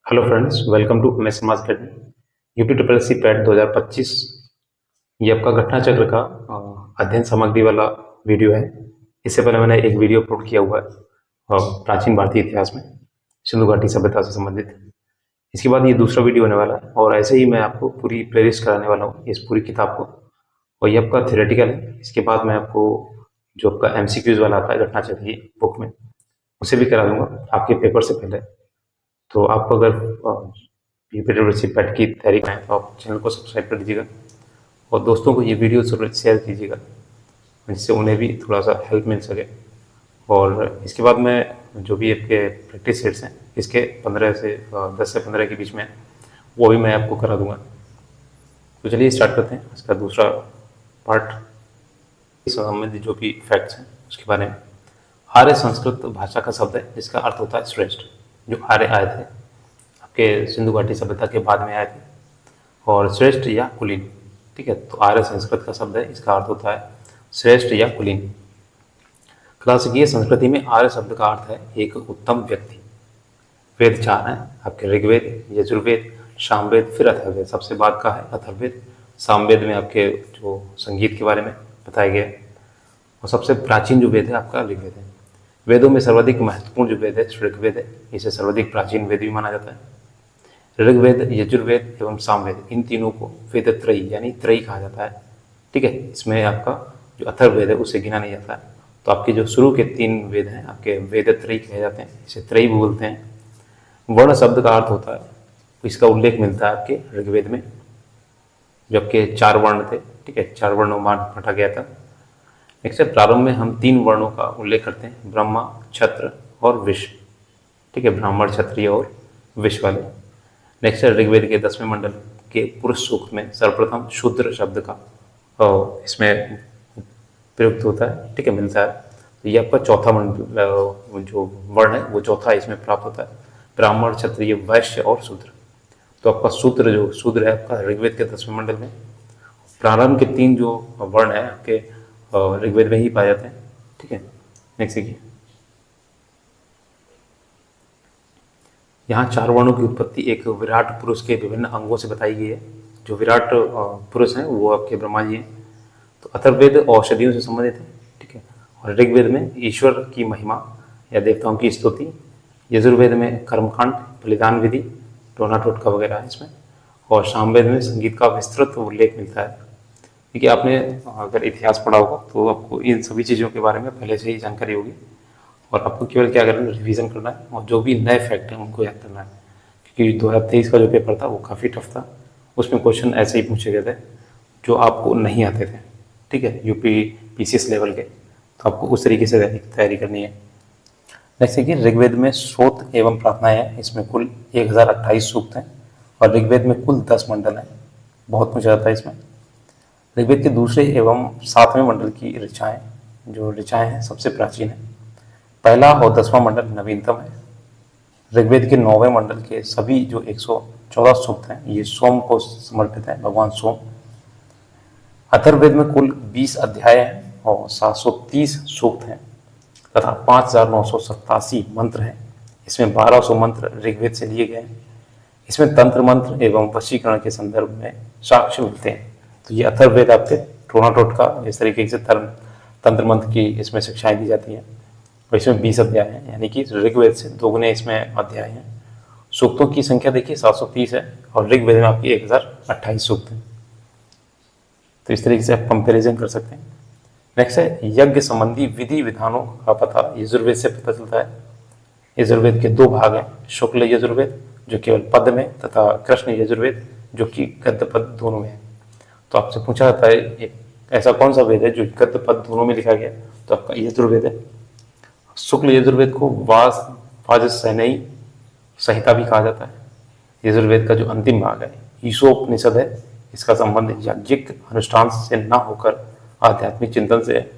Hello friends, welcome to MS mass academy UP triple C PET 2025। ये आपका घटना चक्र का अध्ययन सामग्री वाला वीडियो है। इससे पहले मैंने एक वीडियो अपलोड किया हुआ है प्राचीन भारतीय इतिहास में सिंधु घाटी सभ्यता से संबंधित। इसके बाद ये दूसरा वीडियो होने वाला है और ऐसे ही मैं आपको पूरी प्लेलिस्ट कराने वाला हूँ इस पूरी किताब को। और ये आपका थियोरेटिकल है। इसके बाद मैं आपको जो आपका एमसीक्यूज वाला आता है घटना चक्र की बुक में, उसे भी करा दूंगा आपके पेपर से पहले। तो आप अगर यूपीट्रिपल पैट की तैयारी करें तो आप चैनल को सब्सक्राइब कर दीजिएगा और दोस्तों को ये वीडियो जरूर शेयर कीजिएगा जिससे उन्हें भी थोड़ा सा हेल्प मिल सके। और इसके बाद मैं जो भी आपके प्रैक्टिस सेट्स हैं इसके 10 से 15 के बीच में वो भी मैं आपको करा दूंगा। तो चलिए स्टार्ट करते हैं इसका दूसरा पार्ट। इस संबंधित जो भी फैक्ट्स हैं उसके बारे में। आर्य संस्कृत भाषा का शब्द है जिसका अर्थ होता है श्रेष्ठ। जो आर्य आए थे आपके सिंधु घाटी सभ्यता के बाद में आए थे, और श्रेष्ठ या कुलीन, ठीक है। तो आर्य संस्कृत का शब्द है, इसका अर्थ होता है श्रेष्ठ या कुलीन। क्लासिकीय संस्कृति में आर्य शब्द का अर्थ है एक उत्तम व्यक्ति। वेद 4 हैं आपके, ऋग्वेद, यजुर्वेद, सामवेद, फिर अथर्ववेद। सबसे बाद का है अथर्ववेद। सामवेद में आपके जो संगीत के बारे में बताया गया है, और सबसे प्राचीन जो वेद है आपका ऋग्वेद है। वेदों में सर्वाधिक महत्वपूर्ण जो वेद है ऋग्वेद है। इसे सर्वाधिक प्राचीन वेद भी माना जाता है। ऋग्वेद, यजुर्वेद एवं सामवेद, इन तीनों को वेद त्रयी यानी त्रयी कहा जाता है, ठीक है। इसमें आपका जो अथर्ववेद है उसे गिना नहीं जाता है। तो आपके जो शुरू के 3 वेद हैं आपके वेद त्रयी कहे जाते हैं, इसे त्रयी बोलते हैं। वर्ण शब्द का अर्थ होता है, इसका उल्लेख मिलता है आपके ऋग्वेद में, जबकि 4 वर्ण थे, ठीक है। 4 वर्णों में बांटा गया था। नेक्स्ट है, प्रारंभ में हम 3 वर्णों का उल्लेख करते हैं, ब्रह्मा, क्षत्र और विश्व, ठीक है। ब्राह्मण, क्षत्रिय और विश्व वाले। नेक्स्ट है, ऋग्वेद के 10वें मंडल के पुरुष सूक्त में सर्वप्रथम शूद्र शब्द का इसमें प्रयुक्त होता है, ठीक है, मिलता है। तो ये आपका चौथा मंडल जो वर्ण है वो चौथा इसमें प्राप्त होता है, ब्राह्मण, क्षत्रिय, वैश्य और शूद्र। तो आपका शूद्र है आपका ऋग्वेद के 10वें मंडल में। प्रारंभ के 3 जो वर्ण है आपके ऋग्वेद में ही पाए जाते हैं, ठीक है। नेक्स्ट देखिए, यहाँ 4 वर्णों की उत्पत्ति एक विराट पुरुष के विभिन्न अंगों से बताई गई है। जो विराट पुरुष हैं वो आपके ब्रह्मा जी हैं। तो अथर्ववेद औषधियों से संबंधित है, ठीक है। और ऋग्वेद में ईश्वर की महिमा या देवताओं की स्तुति, यजुर्वेद में कर्मकांड, बलिदान विधि, टोना टोटका वगैरह है इसमें, और सामवेद में संगीत का विस्तृत उल्लेख मिलता है। क्योंकि आपने अगर इतिहास पढ़ा होगा तो आपको इन सभी चीज़ों के बारे में पहले से ही जानकारी होगी, और आपको केवल क्या करना है, रिवीजन करना है, और जो भी नए फैक्ट हैं उनको याद करना है। क्योंकि 2023 का जो पेपर था वो काफ़ी टफ था, उसमें क्वेश्चन ऐसे ही पूछे गए थे जो आपको नहीं आते थे, ठीक है, यूपी पीसीएस लेवल के। तो आपको उस तरीके से तैयारी करनी है। नेक्स्ट देखिए, ऋग्वेद में स्रोत एवं प्रार्थनाएं हैं, इसमें कुल 1028 सूक्त हैं, और ऋग्वेद में कुल 10 मंडल हैं। बहुत पूछा जाता है इसमें। ऋग्वेद के दूसरे एवं 7वें मंडल की ऋचाएं हैं सबसे प्राचीन है। पहला और 10वां मंडल नवीनतम है। ऋग्वेद के 9वें मंडल के सभी जो 114 सूक्त हैं ये सोम को समर्पित है, भगवान सोम। अथर्ववेद में कुल 20 अध्याय हैं और 730 सूक्त हैं तथा 5987 मंत्र हैं। इसमें 1200 मंत्र ऋग्वेद से लिए गए हैं। इसमें तंत्र मंत्र एवं वशीकरण के संदर्भ में साक्ष्य मिलते हैं। तो ये अथर्ववेद आपके टोना टोटका इस तरीके से तंत्र मंत्र की इसमें शिक्षाएं दी जाती हैं। और इसमें 20 अध्याय हैं, यानी कि ऋग्वेद से 2 गुने इसमें अध्याय हैं। सूक्तों की संख्या देखिए 730 है, और ऋग्वेद में आपकी 1028 सूक्त हैं। तो इस तरीके से आप कंपेरिजन कर सकते हैं। नेक्स्ट है, यज्ञ संबंधी विधि विधानों का पता यजुर्वेद से पता चलता है। यजुर्वेद के 2 भाग हैं, शुक्ल यजुर्वेद जो केवल पद में, तथा कृष्ण यजुर्वेद जो कि गद्य पद दोनों में है। तो आपसे पूछा जाता है ऐसा कौन सा वेद है जो गद्य पद दोनों में लिखा गया, तो आपका यजुर्वेद है। शुक्ल यजुर्वेद को वाजसनेयी संहिता भी कहा जाता है। यजुर्वेद का जो अंतिम भाग है ईशोपनिषद है, इसका संबंध याज्ञिक अनुष्ठान से न होकर आध्यात्मिक चिंतन से है।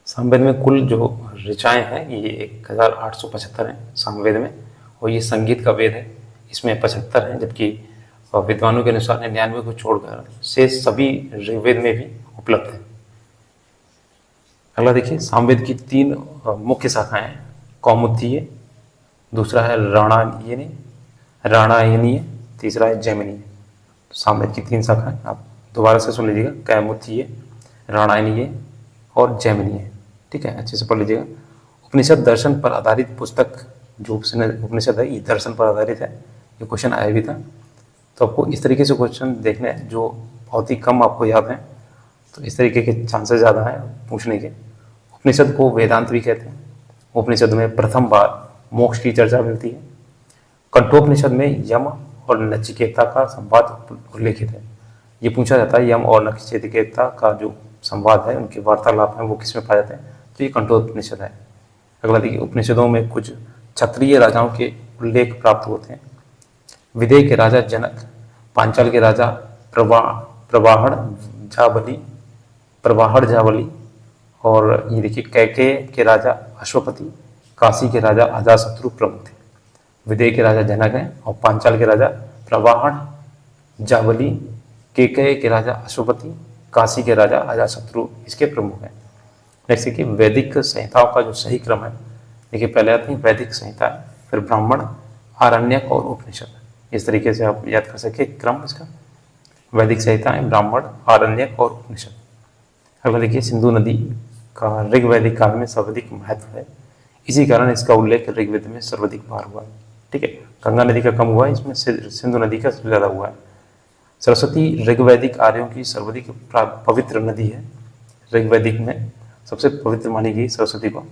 सामवेद में कुल जो ऋचाएं हैं ये 1875 हैं सामवेद में, और ये संगीत का वेद है, इसमें 75 हैं, जबकि विद्वानों के अनुसार 99 को छोड़कर शेष सभी ऋग्वेद में भी उपलब्ध है। अगला देखिए, सामवेद की 3 मुख्य शाखाएं हैं, कौमुदीय, दूसरा है राणायनीय, तीसरा है जैमिनीय। सामवेद की 3 शाखाएं, आप दोबारा से सुन लीजिएगा, कैमुतीय, राणायनीय और जैमिनीय। ठीक है, अच्छे से पढ़ लीजिएगा। उपनिषद दर्शन पर आधारित पुस्तक, जो उपनिषद है ये दर्शन पर आधारित है। ये क्वेश्चन आया भी था, तो आपको इस तरीके से क्वेश्चन देखने हैं जो बहुत ही कम आपको याद हैं, तो इस तरीके के चांसेस ज़्यादा हैं पूछने के। उपनिषद को वेदांत भी कहते हैं। उपनिषद में प्रथम बार मोक्ष की चर्चा मिलती है। कठोपनिषद में यम और नचिकेता का संवाद उल्लेखित है। ये पूछा जाता है यम और नचिकेता का जो संवाद है, उनके वार्तालाप हैं, वो किस में पाए जाते हैं, तो ये कठोपनिषद है। अगला देखिए, उपनिषदों में कुछ क्षत्रिय राजाओं के उल्लेख प्राप्त होते हैं। विदेह के राजा जनक, पांचाल के राजा प्रवाहड़ जावली, और ये देखिए कैकेय के राजा अश्वपति, काशी के राजा अजातशत्रु प्रमुख थे। विदेह के राजा जनक हैं और पांचाल के राजा प्रवाहड़ जावली, कैकेय के राजा अश्वपति, काशी के राजा अजातशत्रु इसके प्रमुख हैं। नेक्स्ट देखिए, वैदिक संहिताओं का जो सही क्रम है, देखिए पहले आती है वैदिक संहिता, फिर ब्राह्मण, आरण्यक और उपनिषद। इस तरीके से आप याद कर सके क्रम इसका, वैदिक संहिताएं, ब्राह्मण, आरण्यक और उपनिषद। अगला देखिए, सिंधु नदी का ऋग्वैदिक काल में सर्वाधिक महत्व है, इसी कारण इसका उल्लेख ऋग्वेद में सर्वाधिक बार हुआ है। ठीक है, गंगा नदी का कम हुआ है, इसमें सिंधु नदी का सबसे ज़्यादा हुआ है। सरस्वती ऋग्वैदिक आर्यों की सर्वाधिक पवित्र नदी है। ऋग्वैदिक में सबसे पवित्र मानी गई सरस्वती को।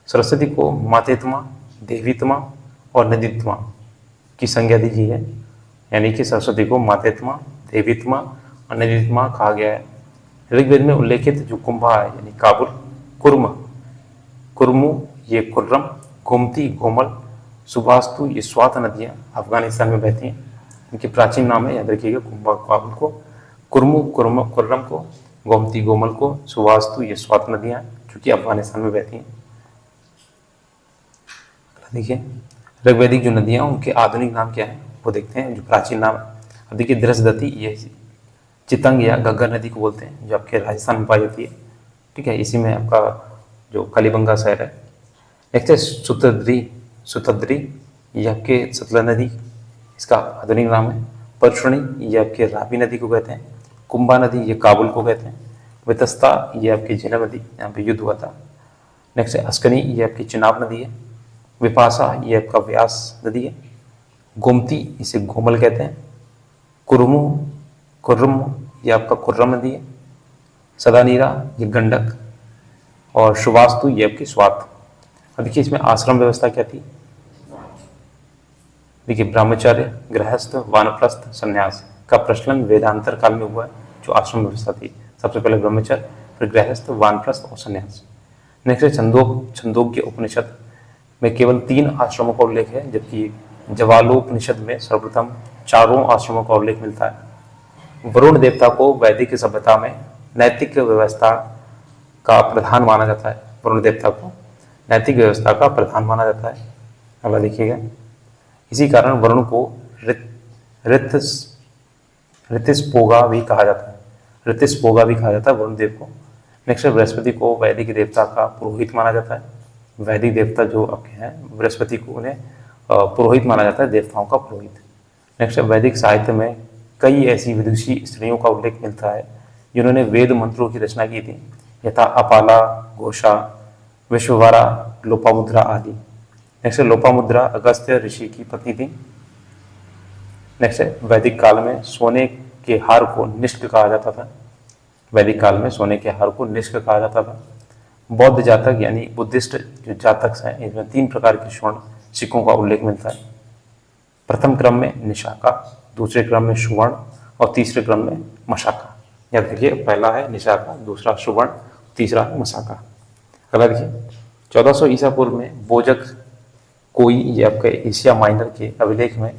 सरस्वती को मातेत्मा, देवीत्मा और नदीत्मा की संज्ञा दी गई है, यानी कि सरस्वती को मातेत्मा, देवीत्मा और नदीत्मा कहा गया है। ऋग्वेद में उल्लेखित जो कुंभा है, यानी काबुल, कुर्मु ये कुर्रम, गोमती, गोमल, सुबास्तु ये स्वात नदियाँ अफगानिस्तान में बहती हैं। इनके प्राचीन नाम है, याद रखिएगा, कुंभा काबुल को, कुर्मु कुर्रम को, गोमती गोमल को, सुबास्तु ये स्वात नदियाँ जो कि अफगानिस्तान में बहती हैं। देखिए, ऋग्वैदिक जो नदियाँ उनके आधुनिक नाम क्या है वो देखते हैं, जो प्राचीन नाम है। अब देखिए, दृशदती ये चितंग या घग्गर नदी को बोलते हैं, जो आपके राजस्थान में पाई जाती है। ठीक है, इसी में आपका जो कालीबंगा शहर है। नेक्स्ट है सुतद्री ये आपके सतलज नदी, इसका आधुनिक नाम है। परशुणी ये आपके रावी नदी को कहते हैं। कुंभा नदी ये काबुल को कहते हैं। वितस्ता ये आपकी झेलम नदी, यहाँ पे युद्ध हुआ था। नेक्स्ट है अस्कनी ये आपकी चिनाब नदी है। विपाशा ये आपका व्यास नदी है। गोमती इसे गोमल कहते हैं। कुर्रम ये आपका कुर्रम नदी है। सदानीरा ये गंडक, और सुवास्तु ये आपकी स्वात। अब देखिए, इसमें आश्रम व्यवस्था क्या थी। देखिए, ब्रह्मचर्य, गृहस्थ, वानप्रस्थ, संन्यास का प्रचलन वेदांतर काल में हुआ है। जो आश्रम व्यवस्था थी, सबसे पहले ब्रह्मचर्य, फिर गृहस्थ, वानप्रस्थ और संन्यास। नेक्स्ट है छंदोग्य उपनिषद में केवल 3 आश्रमों का उल्लेख है, जबकि जवालोपनिषद में सर्वप्रथम 4 आश्रमों का उल्लेख मिलता है। वरुण देवता को वैदिक सभ्यता में नैतिक व्यवस्था का प्रधान माना जाता है। वरुण देवता को नैतिक व्यवस्था का प्रधान माना जाता है। अगला देखिएगा, इसी कारण वरुण को ऋतिस्पोगा भी कहा जाता है। ऋतिस्पोगा भी कहा जाता है वरुण देव को। नेक्स्ट है, बृहस्पति को वैदिक देवता का पुरोहित माना जाता है। वैदिक देवता जो आपके हैं, बृहस्पति को उन्हें पुरोहित माना जाता है, देवताओं का पुरोहित। नेक्स्ट है, वैदिक साहित्य में कई ऐसी विदुषी स्त्रियों का उल्लेख मिलता है जिन्होंने वेद मंत्रों की रचना की थी, यथा अपाला, घोषा, विश्ववारा, लोपामुद्रा आदि। नेक्स्ट है, लोपामुद्रा अगस्त्य ऋषि की पत्नी थी। नेक्स्ट है, वैदिक काल में सोने के हार को निष्क कहा जाता था। वैदिक काल में सोने के हार को निष्क कहा जाता था। बौद्ध जातक यानी बुद्धिस्ट जो जातक हैं, इसमें 3 प्रकार के स्वर्ण सिक्कों का उल्लेख मिलता है। प्रथम क्रम में निशाका, दूसरे क्रम में सुवर्ण और तीसरे क्रम में मशाका। याद रखिए, पहला है निशाका, दूसरा सुवर्ण, तीसरा मशाका। अगला देखिए, 1400 ईसा पूर्व में बोजक कोई ये आपके एशिया माइनर के अभिलेख में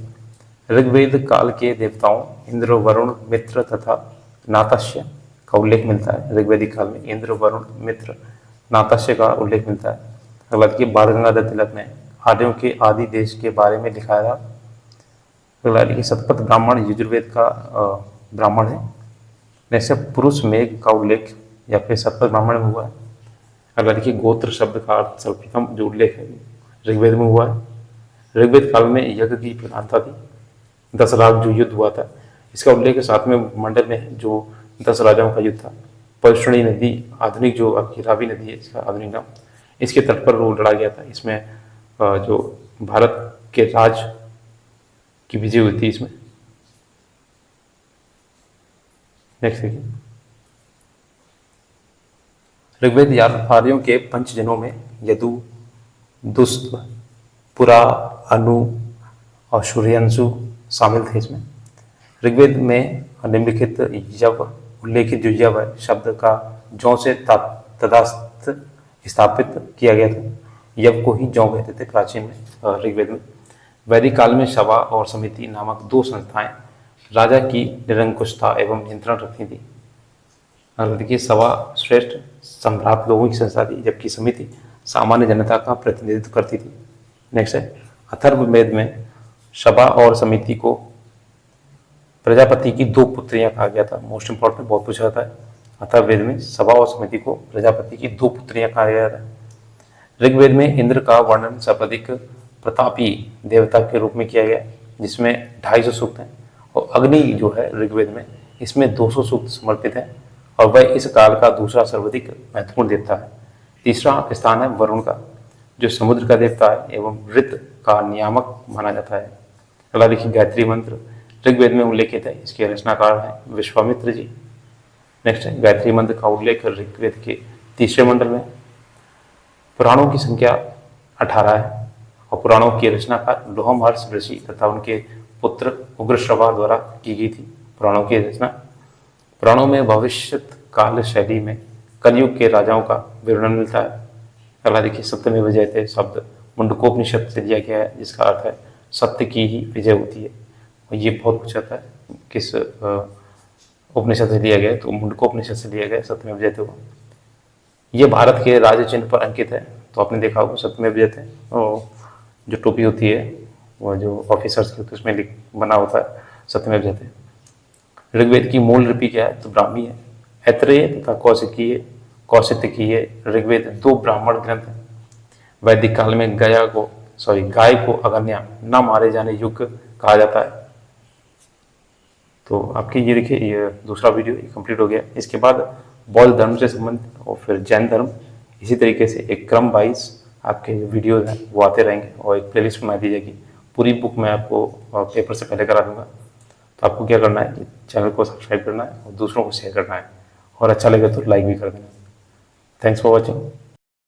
ऋग्वेद काल के देवताओं इंद्र, वरुण, मित्र तथा नातस्य का उल्लेख मिलता है। ऋग्वेदिक काल में इंद्र, वरुण, मित्र, नातस्य का उल्लेख मिलता है। अगला देखिए, बाल गंगाधर तिलक ने आर्यों के आदि देश के बारे में लिखा था। अगला देखिए, शतपथ ब्राह्मण यजुर्वेद का ब्राह्मण है। जैसे पुरुष मेघ का उल्लेख या फिर शतपथ ब्राह्मण में हुआ है। अगला देखिए, गोत्र शब्द का अर्थ सर्वप्रथम जो उल्लेख है ऋग्वेद में हुआ है। ऋग्वेद काल में यज्ञ की प्रधानता थी। 10 लाख जो युद्ध हुआ था, इसका उल्लेख 7वें मंडल में है, जो 10 राजाओं का युद्ध था। पौष्णी नदी, आधुनिक जो आपकी रावी नदी है, इसका आधुनिक नाम, इसके तट पर वो लड़ा गया था। इसमें जो भारत के राज की विजय हुई थी इसमें। नेक्स्ट देखिए, ऋग्वेद आर्यों के पंचजनों में यदु, दुष्ट, पुरा, अनु और सूर्यांशु शामिल थे इसमें। ऋग्वेद में निम्नलिखित यव, उल्लेखित जो यव है शब्द का जौ से तदास्त स्थापित किया गया था। यव को ही जौ कहते थे प्राचीन में ऋग्वेद में। वैदिक काल में सभा और समिति नामक 2 संस्थाएं राजा की निरंकुशता एवं नियंत्रण रखती थी। देखिए, सभा श्रेष्ठ सम्राट लोगों की संस्था थी, जबकि समिति सामान्य जनता का प्रतिनिधित्व करती थी। नेक्स्ट है, अथर्ववेद में सभा और समिति को प्रजापति की 2 पुत्रियां कहा गया था। मोस्ट इंपॉर्टेंट, बहुत पूछा जाता है। अथर्ववेद में सभा और समिति को प्रजापति की 2 पुत्रियां कहा गया था। ऋग्वेद में इंद्र का वर्णन सर्वाधिक प्रतापी देवता के रूप में किया गया, जिसमें 250 सूक्त हैं। और अग्नि जो है ऋग्वेद में, इसमें 200 सूक्त समर्पित हैं, और वह इस काल का दूसरा सर्वाधिक महत्वपूर्ण देवता है। तीसरा स्थान है वरुण का, जो समुद्र का देवता है एवं ऋत का नियामक माना जाता है। अगला देखिए, गायत्री मंत्र ऋग्वेद में उल्लेखित है, इसके रचनाकार हैं विश्वामित्र जी। नेक्स्ट है, गायत्री मंत्र का उल्लेख ऋग्वेद के 3रे मंडल में। पुराणों की संख्या 18 है, और पुराणों की रचनाकार लोमहर्ष ऋषि तथा उनके पुत्र उग्रश्रवा द्वारा की गई थी। पुराणों की रचना, पुराणों में भविष्य काल शैली में कलयुग के राजाओं का विवरण मिलता है। अगला देखिए, सत्यमेव जयते शब्द मुंडकोपनिषद से दिया गया है, जिसका अर्थ है सत्य की ही विजय होती है। और ये बहुत कुछ आता है, किस उपनिषद से लिया गया है, तो मुंडकोपनिषद से लिया गया है सत्यमेव जयते को। ये भारत के राज्य चिन्ह पर अंकित है, तो आपने देखा होगा सत्यमेव जयते, और जो टोपी होती है वो जो ऑफिसर्स की होती है उसमें बना होता है सत्यमेव जयते। ऋग्वेद की मूल लिपि क्या है, तो ब्राह्मी है। ऐत्रेय तथा कौशिकीय ऋग्वेद 2 ब्राह्मण ग्रंथ हैं। वैदिक काल में गाय को अगन्या न मारे जाने युग कहा जाता है। तो आपकी ये देखिए, ये दूसरा वीडियो कंप्लीट हो गया। इसके बाद बौद्ध धर्म से संबंधित और फिर जैन धर्म, इसी तरीके से एक क्रम वाइज आपके वीडियो हैं वो आते रहेंगे, और एक प्लेलिस्ट बना दी जाएगी। पूरी बुक मैं आपको पेपर से पहले करा दूंगा। तो आपको क्या करना है, चैनल को सब्सक्राइब करना है और दूसरों को शेयर करना है, और अच्छा लगे तो लाइक भी कर देना। Thanks for watching.